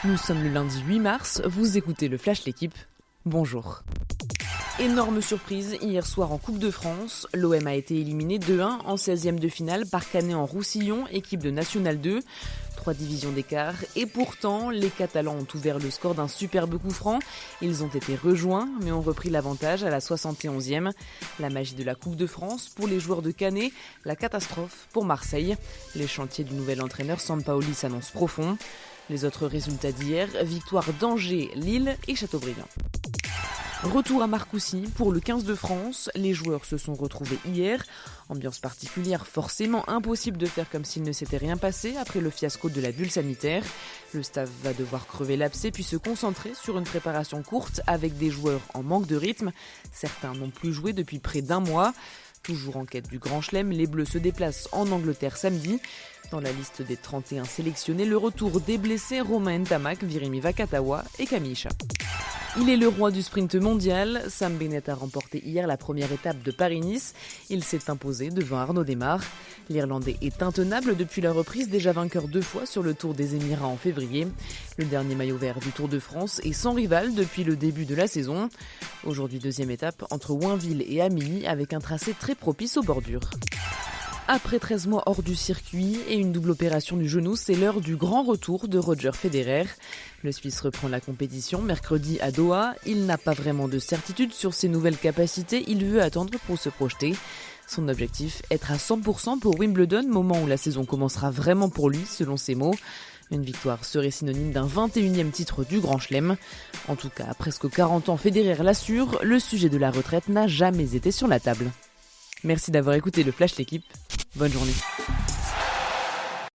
Nous sommes le lundi 8 mars, vous écoutez le Flash L'équipe. Bonjour. Énorme surprise, hier soir en Coupe de France, l'OM a été éliminé 2-1 en 16e de finale par Canet-en-Roussillon, équipe de National 2. 3 divisions d'écart et pourtant, les Catalans ont ouvert le score d'un superbe coup franc. Ils ont été rejoints mais ont repris l'avantage à la 71e. La magie de la Coupe de France pour les joueurs de Canet, la catastrophe pour Marseille. Les chantiers du nouvel entraîneur Sampaoli s'annoncent profonds. Les autres résultats d'hier, victoire d'Angers, Lille et Châteaubriand. Retour à Marcoussis pour le 15 de France. Les joueurs se sont retrouvés hier. Ambiance particulière, forcément impossible de faire comme s'il ne s'était rien passé après le fiasco de la bulle sanitaire. Le staff va devoir crever l'abcès puis se concentrer sur une préparation courte avec des joueurs en manque de rythme. Certains n'ont plus joué depuis près d'un mois. Toujours en quête du Grand Chelem, les Bleus se déplacent en Angleterre samedi. Dans la liste des 31 sélectionnés, le retour des blessés Romain Ntamak, Virimi Vakatawa et Camille Cha. Il est le roi du sprint mondial. Sam Bennett a remporté hier la première étape de Paris-Nice. Il s'est imposé devant Arnaud Démare. L'Irlandais est intenable depuis la reprise, déjà vainqueur 2 fois sur le Tour des Émirats en février. Le dernier maillot vert du Tour de France est sans rival depuis le début de la saison. Aujourd'hui, deuxième étape entre Wainville et Amilly avec un tracé très propice aux bordures. Après 13 mois hors du circuit et une double opération du genou, c'est l'heure du grand retour de Roger Federer. Le Suisse reprend la compétition mercredi à Doha. Il n'a pas vraiment de certitude sur ses nouvelles capacités, il veut attendre pour se projeter. Son objectif, être à 100% pour Wimbledon, moment où la saison commencera vraiment pour lui, selon ses mots. Une victoire serait synonyme d'un 21e titre du Grand Chelem. En tout cas, à presque 40 ans, Federer l'assure, le sujet de la retraite n'a jamais été sur la table. Merci d'avoir écouté le Flash L'équipe. Bonne journée.